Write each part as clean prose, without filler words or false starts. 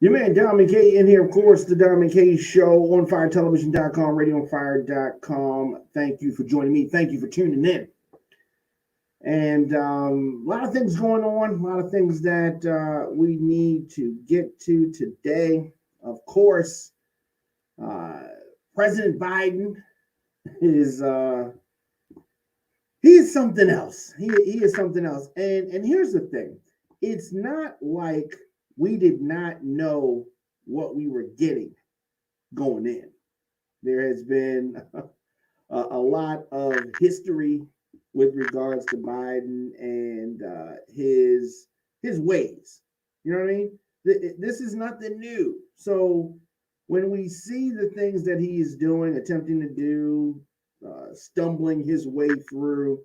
Your man Dom McKay in here, of course, the Dom McKay Show on firetelevision.com, radioonfire.com. Thank you for joining me. Thank you for tuning in. And a lot of things going on, a lot of things that we need to get to today. Of course, uh, President Biden is he is something else. He is something else. And here's the thing: it's not like we did not know what we were getting going in. There has been a lot of history with regards to Biden and his ways. You know what I mean? This is nothing new. So when we see the things that he is doing, attempting to do, stumbling his way through,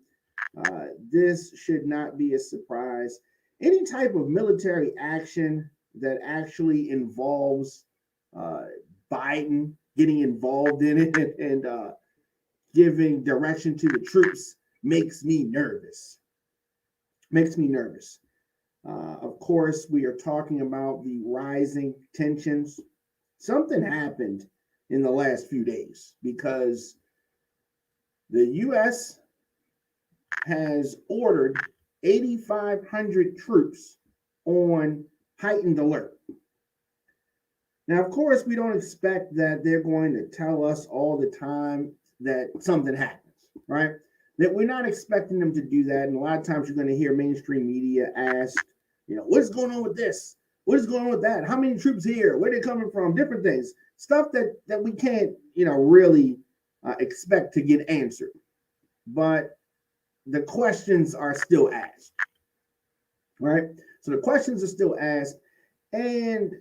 this should not be a surprise. Any type of military action that actually involves uh, Biden getting involved in it and giving direction to the troops makes me nervous. Makes me nervous. Of course, we are talking about the rising tensions. Something happened in the last few days because the U.S. has ordered 8,500 troops on heightened alert. Now, of course, we don't expect that they're going to tell us all the time that something happens, right? That we're not expecting them to do that. And a lot of times you're going to hear mainstream media ask, what's going on with this? What is going on with that? How many troops here? Where they coming from? Different things, stuff that we can't, really expect to get answered. But the questions are still asked, right? So the questions are still asked. And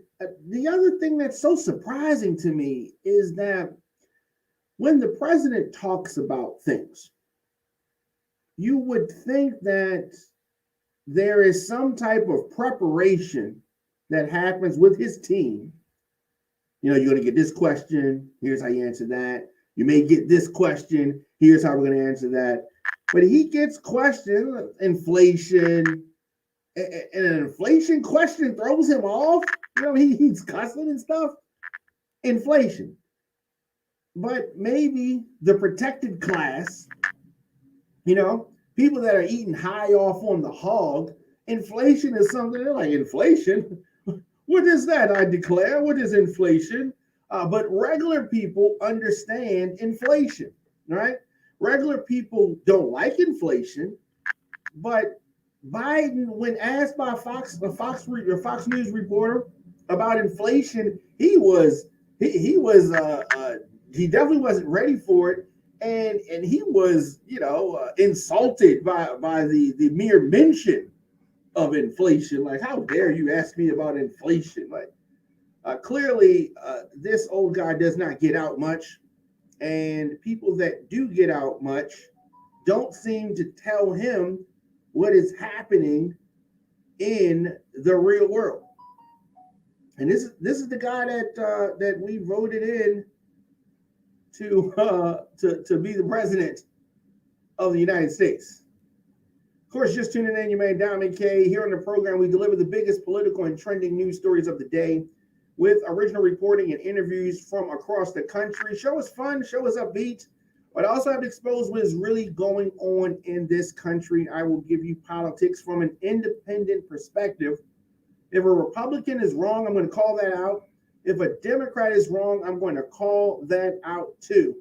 the other thing that's so surprising to me is that when the president talks about things, you would think that there is some type of preparation that happens with his team. You're going to get this question. Here's how you answer that. You may get this question. Here's how we're going to answer that. But he gets questioned, inflation, and an inflation question throws him off. He's cussing and stuff. Inflation. But maybe the protected class, people that are eating high off on the hog, inflation is something they're like, inflation? What is that? I declare, what is inflation? But regular people understand inflation, right? Regular people don't like inflation, but Biden, when asked by Fox News reporter about inflation, he definitely wasn't ready for it, and he was insulted by the mere mention of inflation. Like, how dare you ask me about inflation? Like, clearly, this old guy does not get out much, and people that do get out much don't seem to tell him what is happening in the real world. And this is the guy that we voted in to be the president of the United States. Of course, just tuning in, you man, Diamond K. Here on the program, we deliver the biggest political and trending news stories of the day with original reporting and interviews from across the country. Show us fun, show us upbeat, but I also have to expose what is really going on in this country. I will give you politics from an independent perspective. If a Republican is wrong, I'm going to call that out. If a Democrat is wrong, I'm going to call that out too.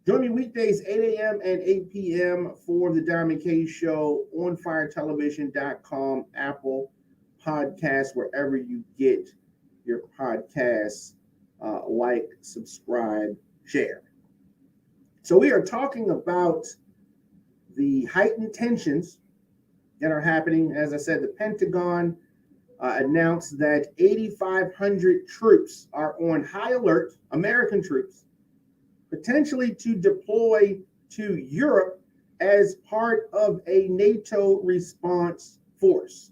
Join me weekdays, 8 a.m. and 8 p.m. for the Diamond K Show on firetelevision.com, Apple Podcasts, wherever you get your podcasts. Like, subscribe, share. So we are talking about the heightened tensions that are happening. As I said, the Pentagon announced that 8,500 troops are on high alert, American troops, potentially to deploy to Europe as part of a NATO response force.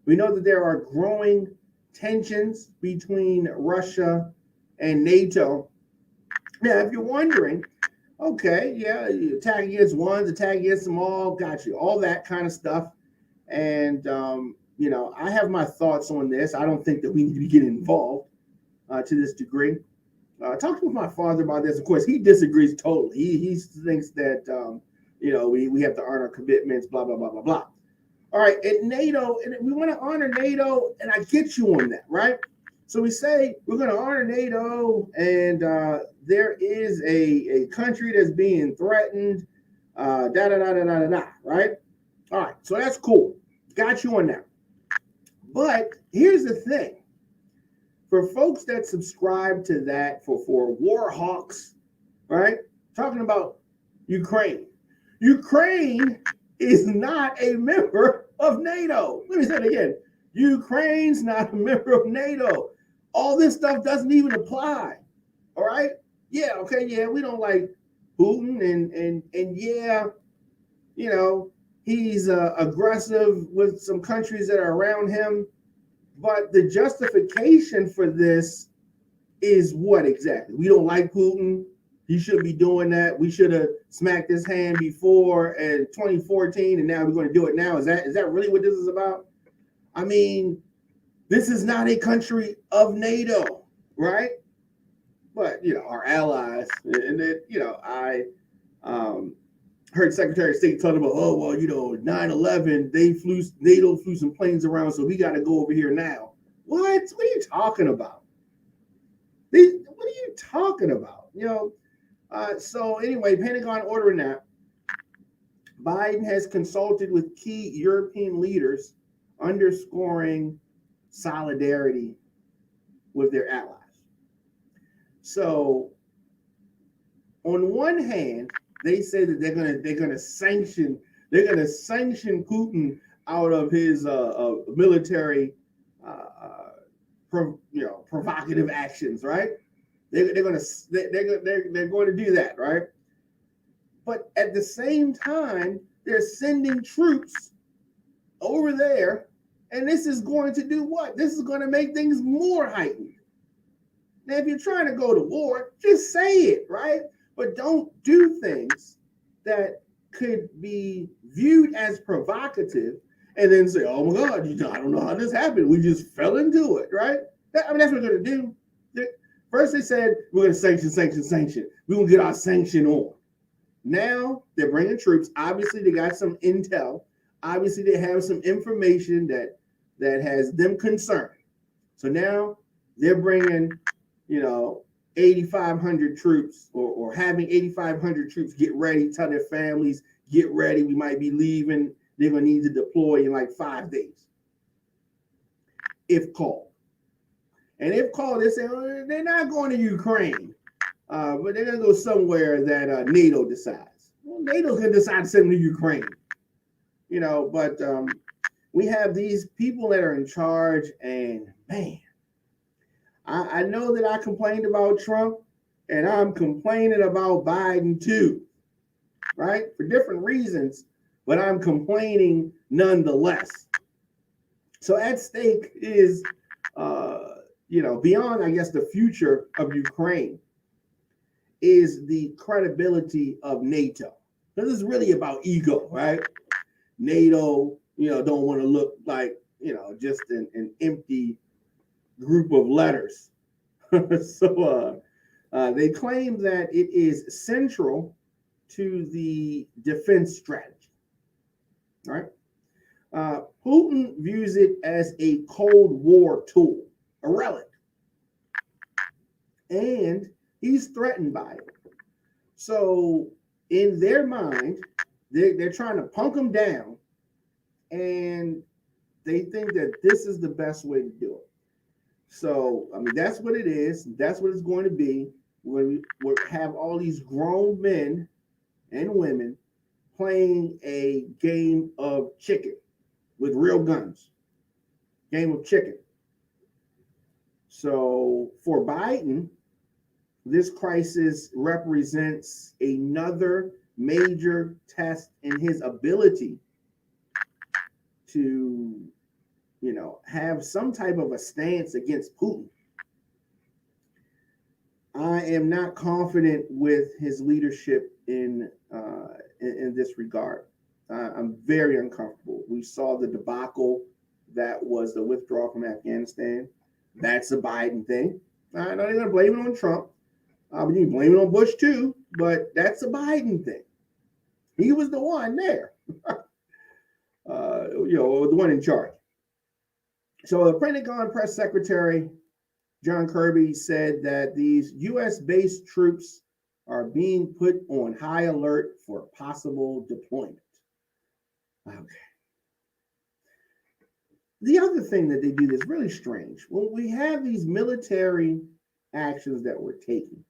We know that there are growing tensions between Russia and NATO. Now, if you're wondering, okay, yeah, you attack against one, attack against them all, got you, all that kind of stuff. And I have my thoughts on this. I don't think that we need to get involved to this degree. Talked with my father about this. Of course, he disagrees totally. He thinks that we have to honor our commitments. Blah blah blah blah blah. All right, and NATO, and we want to honor NATO, and I get you on that, right? So we say we're going to honor NATO, and there is a country that's being threatened. Da da da da da da. Right? All right, so that's cool. Got you on that. But here's the thing. For folks that subscribe to that, for war hawks, right? Talking about Ukraine. Ukraine is not a member of NATO. Let me say it again. Ukraine's not a member of NATO. All this stuff doesn't even apply. All right? Yeah, okay, yeah, we don't like Putin, and yeah, he's aggressive with some countries that are around him. But the justification for this is what exactly? We don't like Putin. He shouldn't be doing that. We should have smacked his hand before in 2014, and now we're going to do it now. Is that really what this is about? I mean, this is not a country of NATO, right? But our allies, and then I heard Secretary of State talking about, 9/11, NATO flew some planes around, so we got to go over here now. What are you talking about? What are you talking about? So anyway, Pentagon ordering that. Biden has consulted with key European leaders, underscoring solidarity with their allies. So on one hand, they say that they're gonna sanction Putin out of his military provocative actions, right? They're going to do that, right? But at the same time, they're sending troops over there, and this is going to do what? This is going to make things more heightened. Now, if you're trying to go to war, just say it, right? But don't do things that could be viewed as provocative and then say, oh my God, I don't know how this happened. We just fell into it, right? That's what they're going to do. First they said, we're going to sanction. We're going to get our sanction on. Now they're bringing troops. Obviously, they got some intel. Obviously, they have some information that has them concerned. So now they're bringing, 8,500 troops or having 8,500 troops get ready, tell their families, get ready. We might be leaving. They're going to need to deploy in like 5 days, if called. And if called, they say, they're not going to Ukraine, but they're going to go somewhere that NATO decides. Well, NATO's going to decide to send them to Ukraine, but we have these people that are in charge, and man, I know that I complained about Trump, and I'm complaining about Biden too, right? For different reasons, but I'm complaining nonetheless. So at stake is, beyond, I guess, the future of Ukraine is the credibility of NATO. This is really about ego, right? NATO, don't want to look like, just an empty group of letters. So they claim that it is central to the defense strategy, right? Putin views it as a Cold War tool, a relic, and he's threatened by it. So in their mind, they're trying to punk him down, and they think that this is the best way to do it. So, I mean, that's what it is. That's what it's going to be when we have all these grown men and women playing a game of chicken with real guns. Game of chicken. So, for Biden, this crisis represents another major test in his ability to have some type of a stance against Putin. I am not confident with his leadership in this regard. I'm very uncomfortable. We saw the debacle that was the withdrawal from Afghanistan. That's a Biden thing. I know they're going to blame it on Trump. But you can blame it on Bush too, but that's a Biden thing. He was the one there, the one in charge. So the Pentagon press secretary, John Kirby, said that these U.S.-based troops are being put on high alert for possible deployment. Okay. The other thing that they do that's really strange, when we have these military actions that we're taking,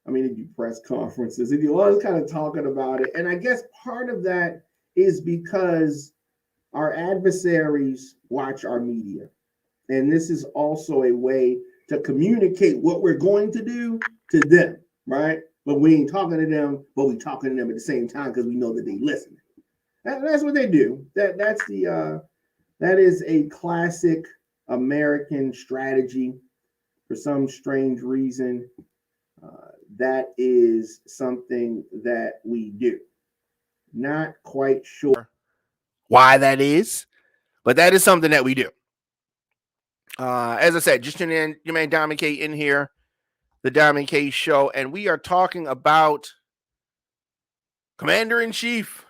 I mean, they do press conferences, they do all this kind of talking about it. And I guess part of that is because our adversaries watch our media. And this is also a way to communicate what we're going to do to them, right? But we ain't talking to them, but we talking to them at the same time because we know that they listen. That's what they do. That is a classic American strategy. For some strange reason, that is something that we do. Not quite sure why that is, but that is something that we do. As I said, just tune in, your man Diamond K in here, the Diamond K Show, and we are talking about Commander-in-Chief.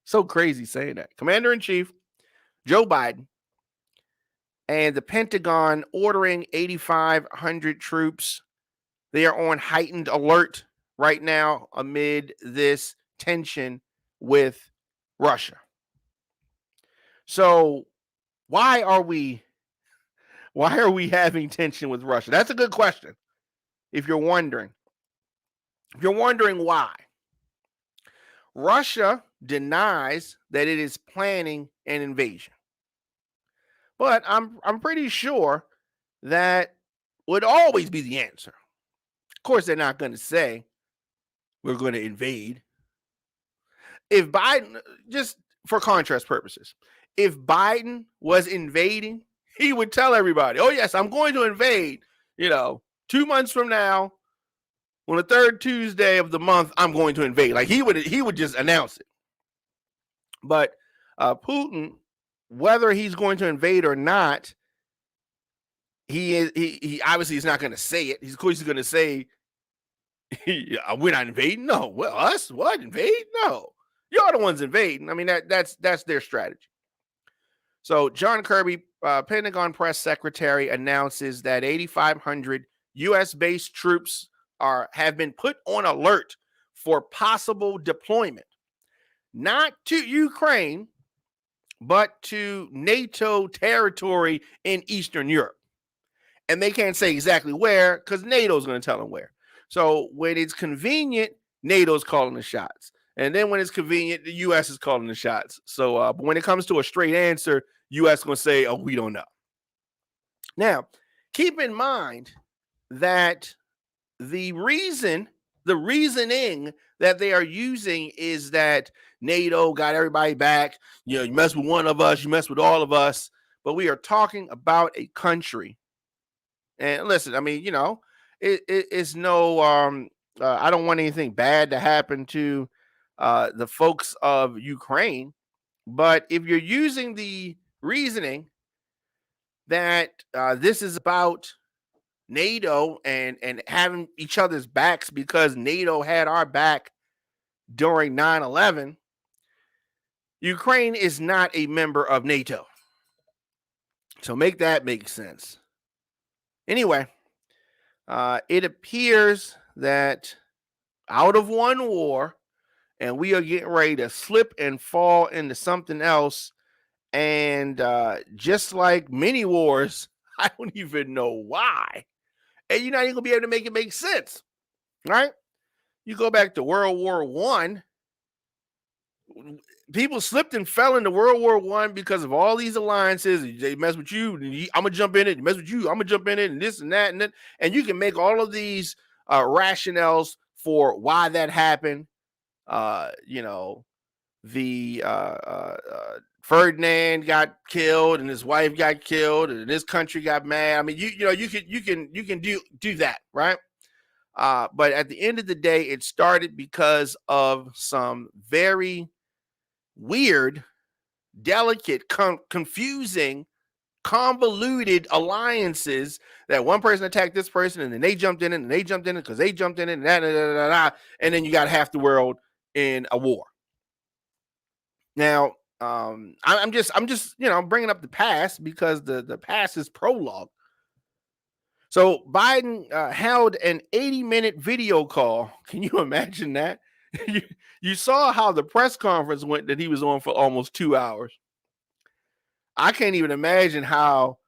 So crazy saying that. Commander-in-Chief Joe Biden and the Pentagon ordering 8,500 troops. They are on heightened alert right now amid this tension with Russia. So why are we having tension with Russia? That's a good question. If you're wondering why, Russia denies that it is planning an invasion. But I'm pretty sure that would always be the answer. Of course, they're not going to say we're going to invade. If Biden, just for contrast purposes, if Biden was invading, he would tell everybody, oh, yes, I'm going to invade, 2 months from now, on the third Tuesday of the month, I'm going to invade. Like he would just announce it. But Putin, whether he's going to invade or not, he obviously is not going to say it. Of course, he's going to say, we're not invading. No, well, us what invade? No, you're the ones invading. I mean that's their strategy. So John Kirby, Pentagon press secretary, announces that 8,500 U.S.-based troops have been put on alert for possible deployment, not to Ukraine, but to NATO territory in Eastern Europe. And they can't say exactly where because NATO's going to tell them where. So when it's convenient, NATO's calling the shots. And then when it's convenient, the U.S. is calling the shots. So but when it comes to a straight answer, U.S. is going to say, oh, we don't know. Now, keep in mind that the reasoning that they are using is that NATO got everybody back. You mess with one of us, you mess with all of us. But we are talking about a country. And listen, I mean, it's no, I don't want anything bad to happen to the folks of Ukraine. But if you're using the reasoning that this is about NATO and having each other's backs because NATO had our back during 9/11, Ukraine is not a member of NATO. So make that make sense. Anyway, it appears that out of one war, and we are getting ready to slip and fall into something else. And just like many wars, I don't even know why. And you're not even going to be able to make it make sense, right? You go back to World War I, people slipped and fell into World War I because of all these alliances. They mess with you, I'm going to jump in it. You mess with you, I'm going to jump in it, and this and that. And that. And you can make all of these rationales for why that happened. Ferdinand got killed and his wife got killed and this country got mad. I mean, you can do that, right? But at the end of the day, it started because of some very weird delicate, confusing, convoluted alliances that one person attacked this person and then they jumped in it and they jumped in it because they jumped in it and then you got half the world in a war. Now, I'm just bringing up the past because the past is prologue. So Biden held an 80-minute video call. Can you imagine that? You saw how the press conference went that he was on for almost 2 hours. I can't even imagine how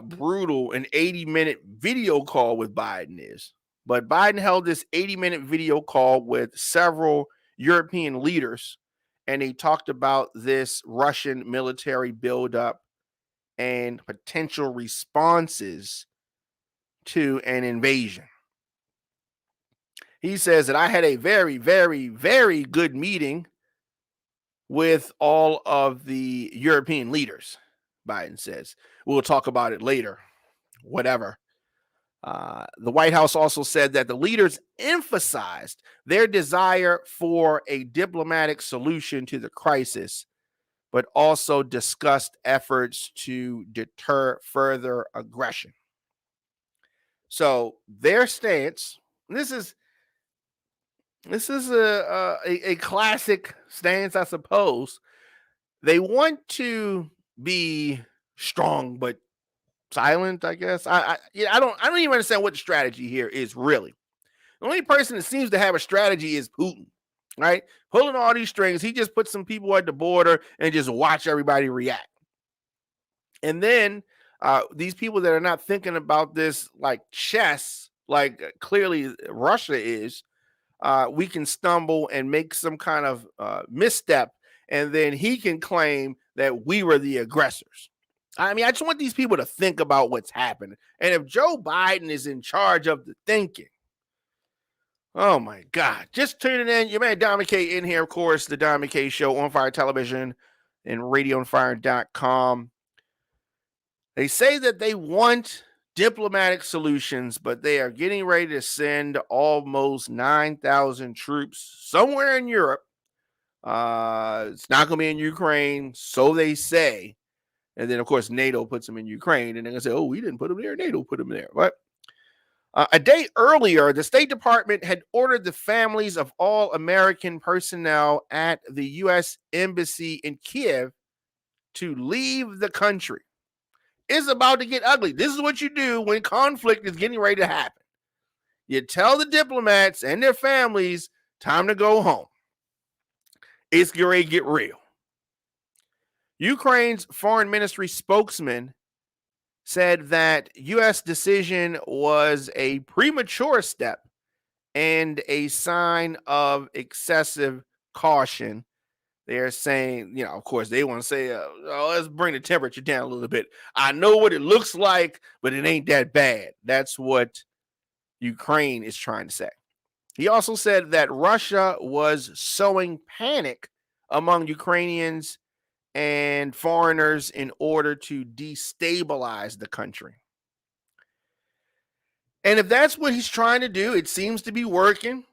brutal an 80-minute video call with Biden is. But Biden held this 80-minute video call with several European leaders, and he talked about this Russian military buildup and potential responses to an invasion. He says that I had a very, very, very good meeting with all of the European leaders, Biden says. We'll talk about it later, whatever. The White House also said that the leaders emphasized their desire for a diplomatic solution to the crisis, but also discussed efforts to deter further aggression. So their stance, this is a classic stance, I suppose. They want to be strong but silent, I guess. I don't even understand what the strategy here is really. The only person that seems to have a strategy is Putin, right? Pulling all these strings. He just puts some people at the border and just watch everybody react. And then these people that are not thinking about this like chess, like clearly Russia is, we can stumble and make some kind of misstep, and then he can claim that we were the aggressors. I mean, I just want these people to think about what's happening. And if Joe Biden is in charge of the thinking, oh my God, just tuning in. Your man Don McKay in here, of course, the Don McKay Show on Fire Television and radioonfire.com. They say that they want diplomatic solutions, but they are getting ready to send almost 9,000 troops somewhere in Europe. It's not going to be in Ukraine, so they say. And then, of course, NATO puts them in Ukraine, and they're going to say, oh, we didn't put them there. NATO put them there. But a day earlier, the State Department had ordered the families of all American personnel at the U.S. Embassy in Kiev to leave the country. It's about to get ugly. This is what you do when conflict is getting ready to happen. You tell the diplomats and their families, time to go home. It's getting ready to get real. Ukraine's foreign ministry spokesman said that U.S. decision was a premature step and a sign of excessive caution. They're saying, of course, they want to say, let's bring the temperature down a little bit. I know what it looks like, but it ain't that bad. That's what Ukraine is trying to say. He also said that Russia was sowing panic among Ukrainians and foreigners in order to destabilize the country. And if that's what he's trying to do, it seems to be working.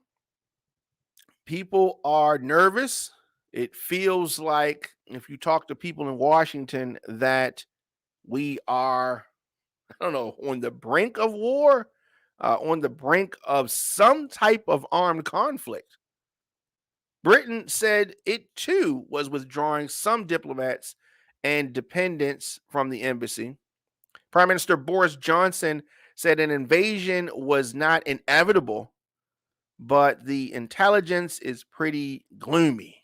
People are nervous. It feels like, if you talk to people in Washington, that we are, on the brink of war, on the brink of some type of armed conflict. Britain said it too was withdrawing some diplomats and dependents from the embassy. Prime Minister Boris Johnson said an invasion was not inevitable, but the intelligence is pretty gloomy.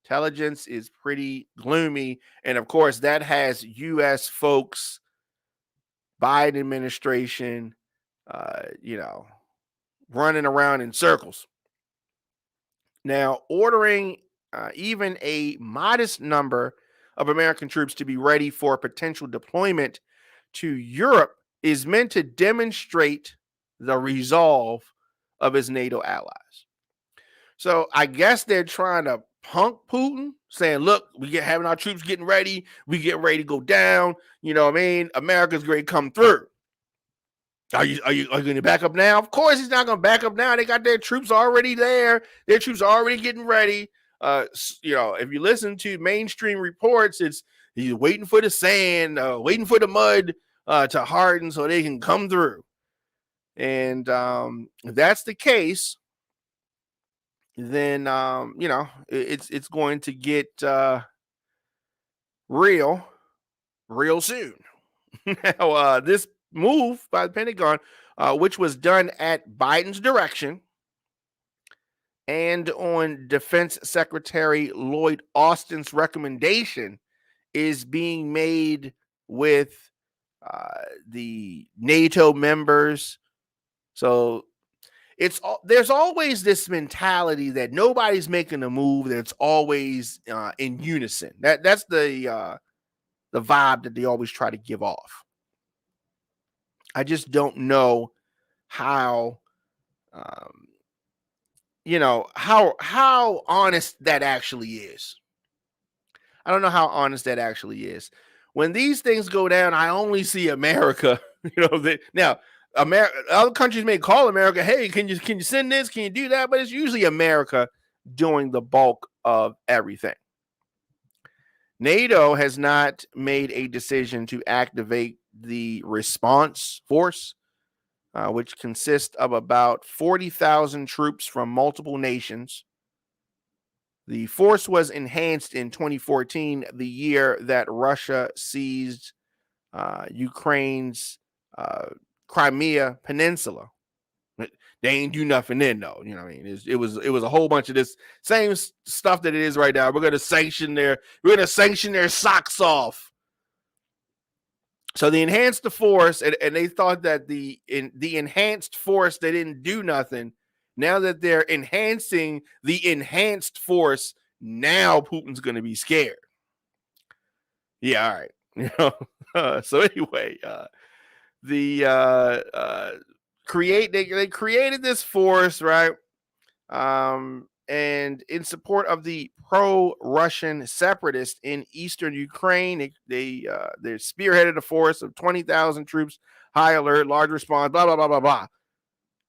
Intelligence is pretty gloomy. And of course, that has U.S. folks, Biden administration, running around in circles. Now, ordering even a modest number of American troops to be ready for potential deployment to Europe is meant to demonstrate the resolve of his NATO allies. So I guess they're trying to punk Putin, saying, look, having our troops getting ready. We get ready to go down. You know what I mean? America's going to come through. Are you going to back up now? Of course he's not going to back up now. They got their troops already there. Their troops are already getting ready. if you listen to mainstream reports, it's he's waiting for the sand, waiting for the mud to harden so they can come through. And if that's the case, then it's going to get real soon. Now, this move by the Pentagon, which was done at Biden's direction and on Defense Secretary Lloyd Austin's recommendation, is being made with the NATO members. So there's always this mentality that nobody's making a move that's always in unison. That's the vibe that they always try to give off. I just don't know how how honest that actually is. I don't know how honest that actually is. When these things go down, I only see America. Now other countries may call America, hey, can you send this? Can you do that? But it's usually America doing the bulk of everything. NATO has not made a decision to activate the response force, which consists of about 40,000 troops from multiple nations. The force was enhanced in 2014, the year that Russia seized Ukraine's Crimea Peninsula. They ain't do nothing then, though. You know what I mean? It was a whole bunch of this same stuff that it is right now. We're going to sanction their socks off. So they enhanced the force, and they thought that the enhanced force, they didn't do nothing. Now that they're enhancing the enhanced force, now Putin's going to be scared. Yeah, all right. So anyway, they created this force, right? And in support of the pro-Russian separatists in eastern Ukraine, they're spearheaded a force of 20,000 troops, high alert, large response, blah blah blah blah blah.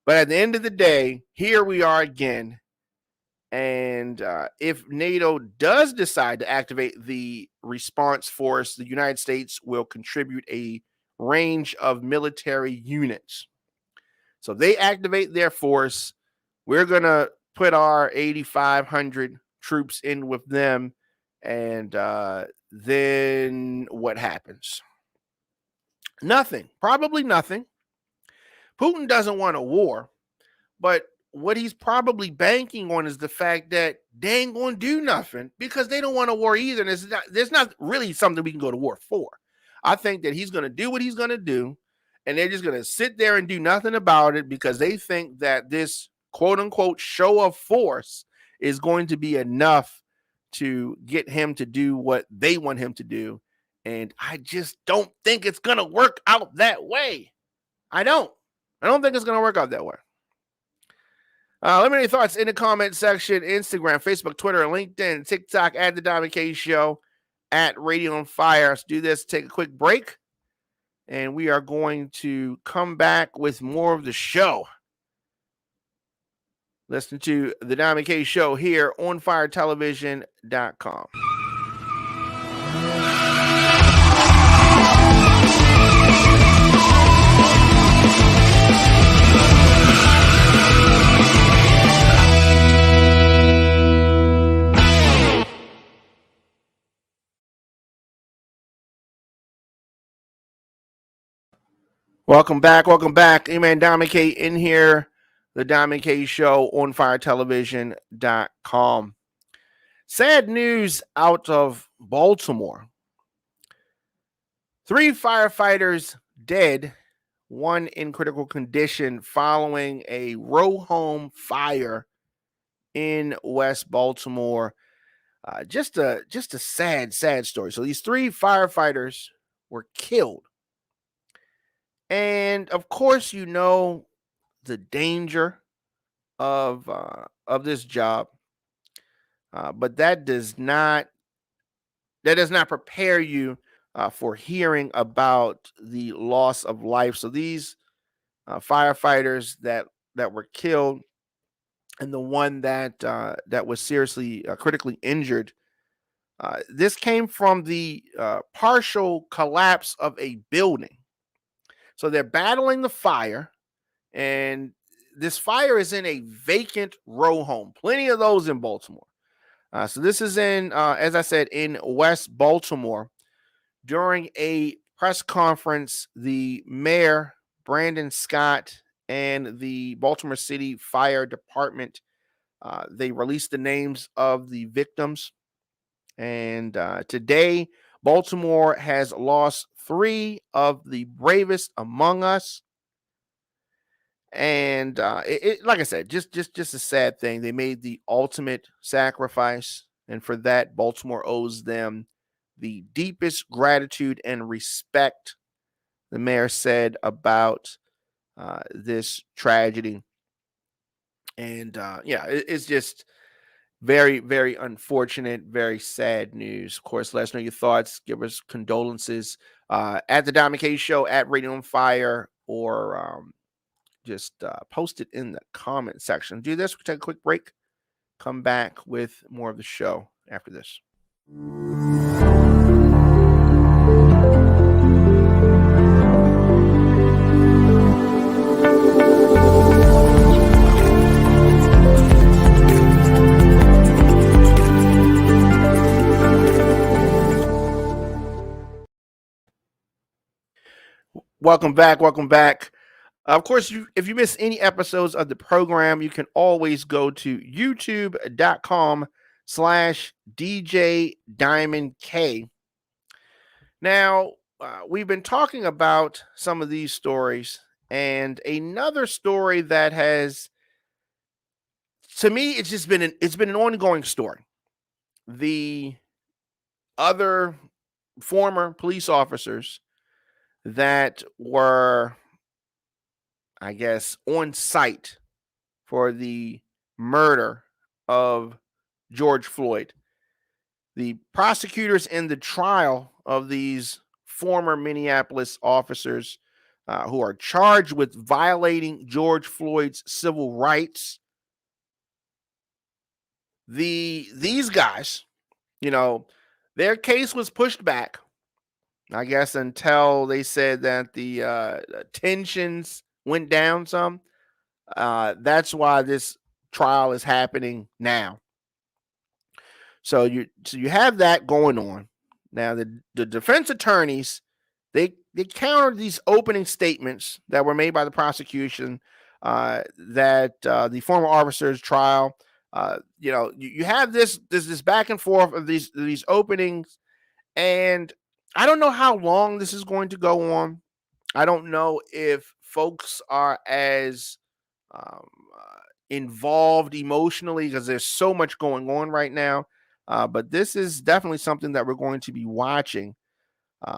But at the end of the day, here we are again. And if NATO does decide to activate the response force, the United States will contribute a range of military units. So they activate their force. We're going to put our 8,500 troops in with them. And then what happens? Nothing. Probably nothing. Putin doesn't want a war. But what he's probably banking on is the fact that they ain't going to do nothing because they don't want a war either. And there's not really something we can go to war for. I think that he's going to do what he's going to do. And they're just going to sit there and do nothing about it because they think that this quote unquote show of force is going to be enough to get him to do what they want him to do. And I just don't think it's going to work out that way. I don't think it's going to work out that way. Let me know your thoughts in the comment section. Instagram, Facebook, Twitter, LinkedIn, TikTok, at The Diamond K Show, at Radio on Fire. Let's do this, take a quick break. And we are going to come back with more of the show. Listen to The Diamond K Show here on firetelevision.com. Welcome back. Amen. Diamond K in here. The Diamond K Show on firetelevision.com. Sad news out of Baltimore. 3 firefighters dead, 1 in critical condition following a row home fire in West Baltimore. Just a sad story. So these 3 firefighters were killed. And of course, the danger of this job, but that does not prepare you for hearing about the loss of life. So these firefighters that were killed, and the one that that was seriously critically injured. This came from the partial collapse of a building. So they're battling the fire, and this fire is in a vacant row home. Plenty of those in Baltimore. So this is in, as I said, in West Baltimore. During a press conference, the mayor, Brandon Scott, and the Baltimore City Fire Department, they released the names of the victims. And today, Baltimore has lost 3 of the bravest among us. And like I said, just a sad thing. They made the ultimate sacrifice, and for that, Baltimore owes them the deepest gratitude and respect. The mayor said about this tragedy, and yeah, it's just very, very unfortunate, very sad news. Of course, let us know your thoughts. Give us condolences at the Diamond K Show, at Radio on Fire, or just post it in the comment section. Do this. We'll take a quick break. Come back with more of the show after this. Welcome back. Welcome back. Of course, if you miss any episodes of the program, you can always go to youtube.com/DJ Diamond K. Now, we've been talking about some of these stories, and another story that has, to me, it's been an ongoing story. The other former police officers that were, I guess, on site for the murder of George Floyd. The prosecutors in the trial of these former Minneapolis officers who are charged with violating George Floyd's civil rights. These guys, their case was pushed back, I guess, until they said that the tensions went down some. That's why this trial is happening now. So you have that going on. Now the defense attorneys, they countered these opening statements that were made by the prosecution that the former officer's trial. You have this back and forth of these openings, and I don't know how long this is going to go on. I don't know if folks are as involved emotionally because there's so much going on right now. But this is definitely something that we're going to be watching.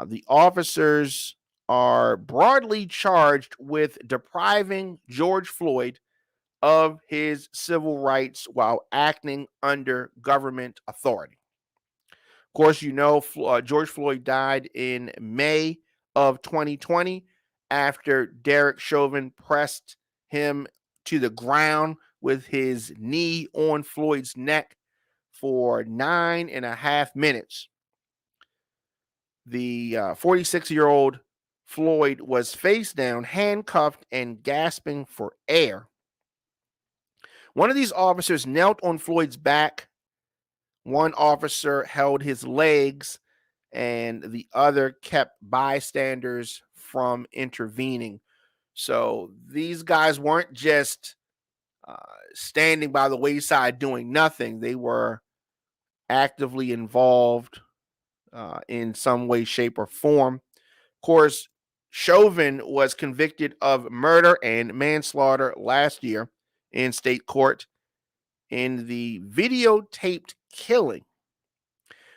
The officers are broadly charged with depriving George Floyd of his civil rights while acting under government authority. Of course, George Floyd died in May of 2020 after Derek Chauvin pressed him to the ground with his knee on Floyd's neck for 9.5 minutes. The 46-year-old Floyd was face down, handcuffed, and gasping for air. One of these officers knelt on Floyd's back. One officer held his legs, and the other kept bystanders from intervening. So these guys weren't just standing by the wayside doing nothing. They were actively involved in some way, shape, or form. Of course, Chauvin was convicted of murder and manslaughter last year in state court in the videotaped killing.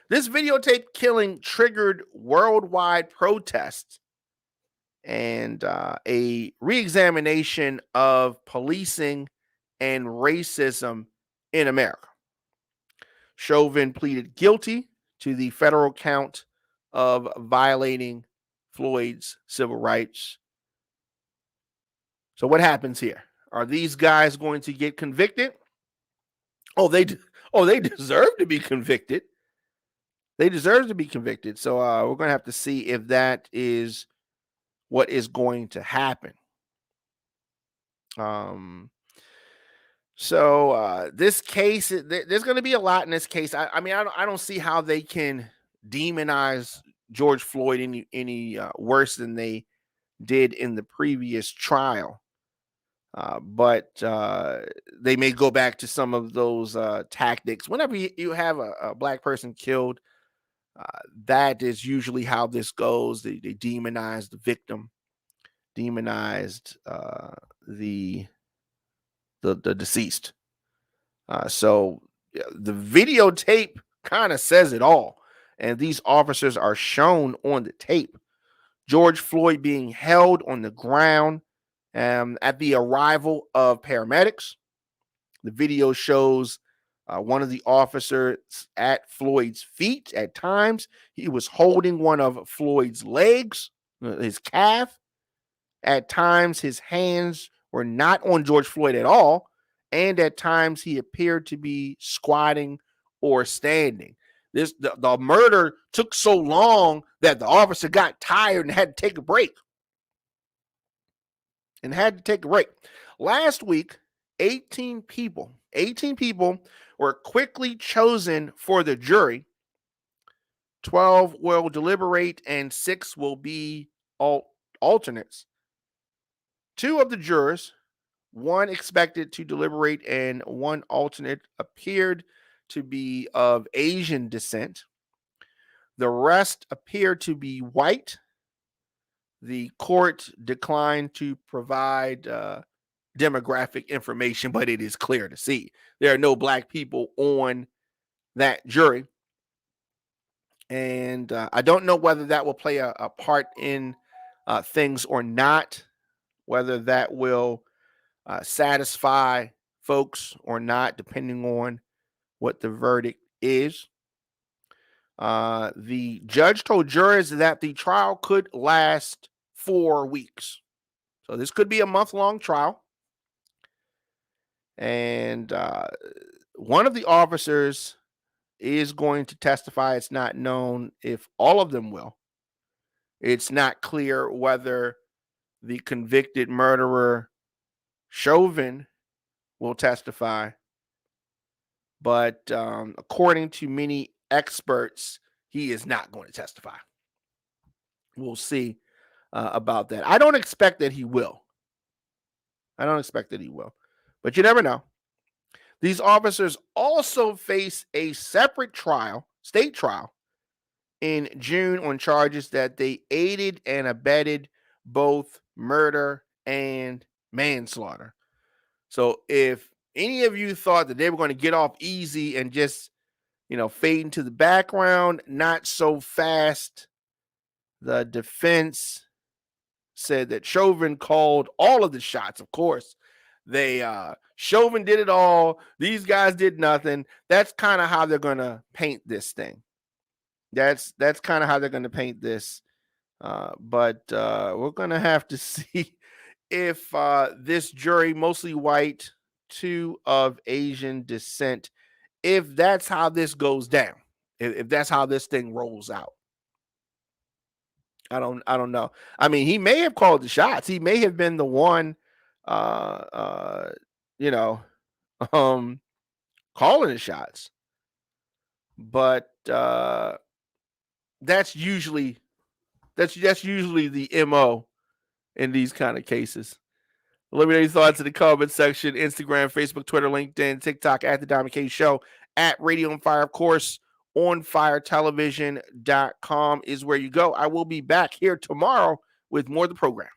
This videotaped killing triggered worldwide protests and a reexamination of policing and racism in America. Chauvin pleaded guilty to the federal count of violating Floyd's civil rights. So what happens here? Are these guys going to get convicted? Oh, they deserve to be convicted. They deserve to be convicted. So we're going to have to see if that is what is going to happen. This case, there's going to be a lot in this case. I mean, I don't see how they can demonize George Floyd any worse than they did in the previous trial. But they may go back to some of those tactics. Whenever you have a black person killed, that is usually how this goes. They demonize the victim, demonized the deceased. So the videotape kind of says it all. And these officers are shown on the tape. George Floyd being held on the ground at the arrival of paramedics. The video shows one of the officers at Floyd's feet. At times, he was holding one of Floyd's legs, his calf. At times, his hands were not on George Floyd at all. And at times, he appeared to be squatting or standing. The murder took so long that the officer got tired and had to take a break. Last week, 18 people were quickly chosen for the jury. 12 will deliberate and 6 will be alternates. 2 of the jurors, one expected to deliberate and one alternate, appeared to be of Asian descent. The rest appear to be white. The court declined to provide demographic information, but it is clear to see there are no black people on that jury. And I don't know whether that will play a part in things or not, whether that will satisfy folks or not, depending on what the verdict is. The judge told jurors that the trial could last 4 weeks. So this could be a month-long trial. And one of the officers is going to testify. It's not known if all of them will. It's not clear whether the convicted murderer, Chauvin, will testify. But according to many experts, he is not going to testify. We'll see about that. I don't expect that he will. But you never know. These officers also face a separate trial, state trial, in June on charges that they aided and abetted both murder and manslaughter. So if any of you thought that they were going to get off easy and just, fade into the background, not so fast. The defense said that Chauvin called all of the shots. Of course, Chauvin did it all. These guys did nothing. That's kind of how they're going to paint this thing. That's kind of how they're going to paint this. But we're going to have to see if this jury, mostly white, 2 of Asian descent, if that's how this goes down, if that's how this thing rolls out. I don't know. I mean, he may have called the shots. He may have been the one, calling the shots. But that's usually the MO in these kind of cases. Let me know your thoughts in the comment section. Instagram, Facebook, Twitter, LinkedIn, TikTok at The Diamond K Show, at Radio on Fire. Of course, onfiretelevision.com is where you go. I will be back here tomorrow with more of the program.